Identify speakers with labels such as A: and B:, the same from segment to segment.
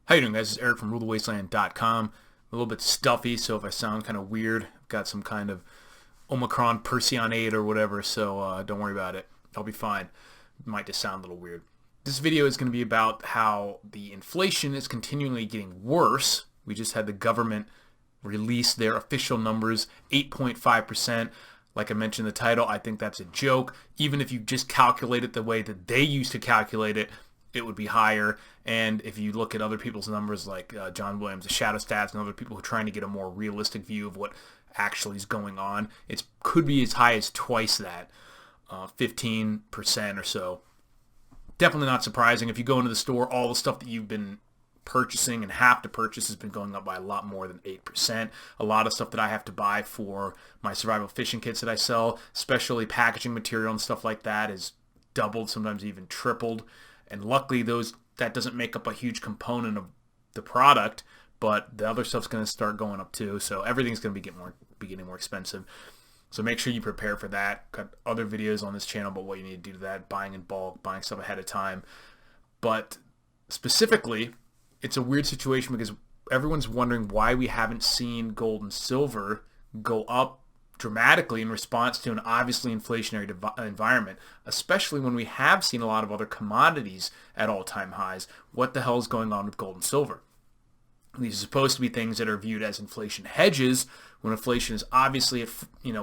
A: How you doing, guys? This is Eric from RuleTheWasteland.com. A little bit stuffy, so if I sound kind of weird, I've got some kind of Omicron Perseonate or whatever, so don't worry about it. I'll be fine. It might just sound a little weird. This video is going to be about how the inflation is continually getting worse. We just had the government release their official numbers, 8.5%. Like I mentioned in the title, I think that's a joke. Even if you just calculate it the way that they used to calculate it, it would be higher. And if you look at other people's numbers like John Williams, the Shadow Stats, and other people who are trying to get a more realistic view of what actually is going on, it could be as high as twice that, 15% or so. Definitely not surprising. If you go into the store, all the stuff that you've been purchasing and have to purchase has been going up by a lot more than 8%. A lot of stuff that I have to buy for my survival fishing kits that I sell, especially packaging material and stuff like that, is doubled, sometimes even tripled. And luckily that doesn't make up a huge component of the product, but the other stuff's going to start going up too. So everything's going to be getting more expensive. So make sure you prepare for that. Got other videos on this channel about what you need to do to that, buying in bulk, buying stuff ahead of time. But specifically, it's a weird situation because everyone's wondering why we haven't seen gold and silver go up dramatically in response to an obviously inflationary environment, especially when we have seen a lot of other commodities at all-time highs. What the hell is going on with gold and silver? These are supposed to be things that are viewed as inflation hedges when inflation is obviously at,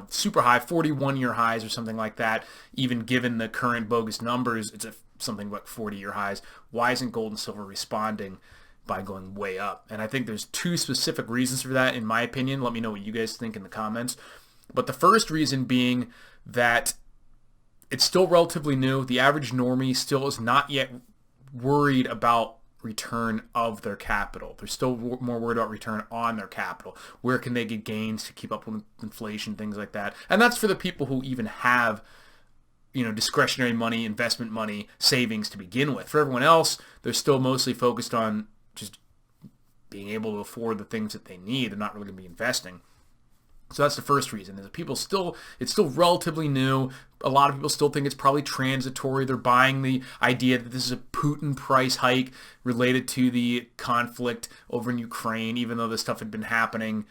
A: super high, 41-year highs or something like that. Even given the current bogus numbers, it's at something like 40-year highs. Why isn't gold and silver responding by going way up? And I think there's two specific reasons for that, in my opinion. Let me know what you guys think in the comments. But the first reason being that it's still relatively new. The average normie still is not yet worried about return of their capital. They're still more worried about return on their capital. Where can they get gains to keep up with inflation, things like that. And that's for the people who even have, discretionary money, investment money, savings to begin with. For everyone else, they're still mostly focused on just being able to afford the things that they need. They're not really going to be investing. So that's the first reason, is that it's still relatively new. A lot of people still think it's probably transitory. They're buying the idea that this is a Putin price hike related to the conflict over in Ukraine, even though this stuff had been happening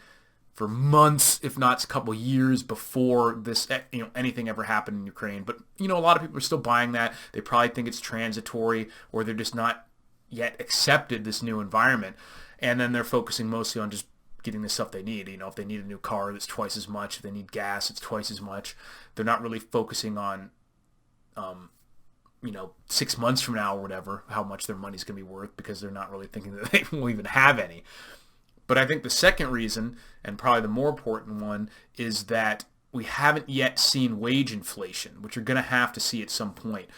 A: for months, if not a couple years before this, anything ever happened in Ukraine. But, a lot of people are still buying that. They probably think it's transitory, or they're just not yet accepted this new environment. And then they're focusing mostly on just getting the stuff they need. If they need a new car, that's twice as much. If they need gas, it's twice as much. They're not really focusing on, 6 months from now or whatever, how much their money's going to be worth, because they're not really thinking that they will even have any. But I think the second reason, and probably the more important one, is that we haven't yet seen wage inflation, which you're going to have to see at some point.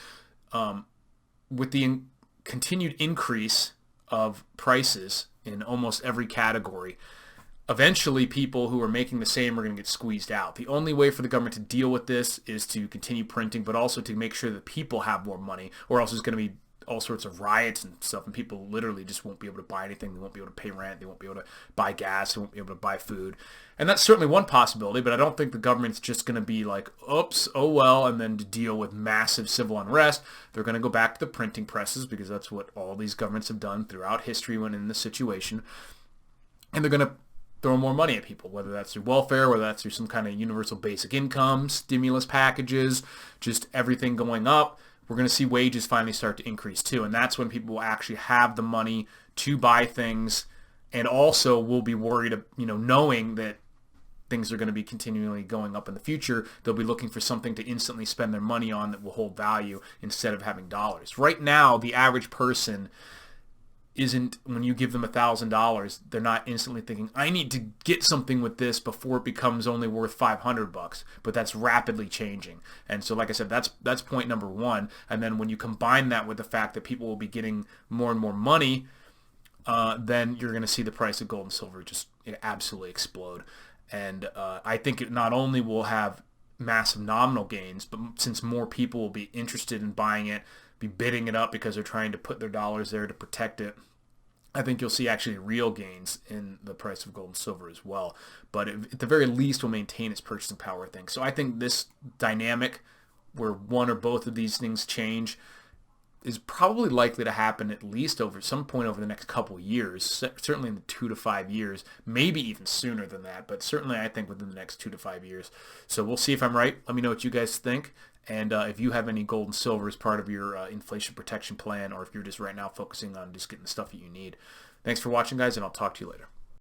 A: With the continued increase of prices in almost every category, eventually people who are making the same are going to get squeezed out. The only way for the government to deal with this is to continue printing, but also to make sure that people have more money, or else there's going to be all sorts of riots and stuff, and people literally just won't be able to buy anything. They won't be able to pay rent. They won't be able to buy gas. They won't be able to buy food. And that's certainly one possibility, but I don't think the government's just going to be like, oops, oh well, and then to deal with massive civil unrest. They're going to go back to the printing presses, because that's what all these governments have done throughout history when in this situation. And they're going to throw more money at people, whether that's through welfare, whether that's through some kind of universal basic income, stimulus packages, just everything going up. We're going to see wages finally start to increase too, and that's when people will actually have the money to buy things, and also will be worried, knowing that things are going to be continually going up in the future. They'll be looking for something to instantly spend their money on that will hold value instead of having dollars. Right now, the average person isn't, when you give them $1,000, they're not instantly thinking, I need to get something with this before it becomes only worth $500. But that's rapidly changing. And so, like I said, that's point number one. And then when you combine that with the fact that people will be getting more and more money, then you're going to see the price of gold and silver just absolutely explode. And I think it not only will have massive nominal gains, but since more people will be interested in buying it, be bidding it up because they're trying to put their dollars there to protect it, I think you'll see actually real gains in the price of gold and silver as well. But at the very least, will maintain its purchasing power, I think. So I think this dynamic where one or both of these things change is probably likely to happen at least over some point over the next couple years, certainly in the 2 to 5 years, maybe even sooner than that, but certainly I think within the next 2 to 5 years. So we'll see if I'm right. Let me know what you guys think, and if you have any gold and silver as part of your inflation protection plan, or if you're just right now focusing on just getting the stuff that you need. Thanks for watching, guys, and I'll talk to you later.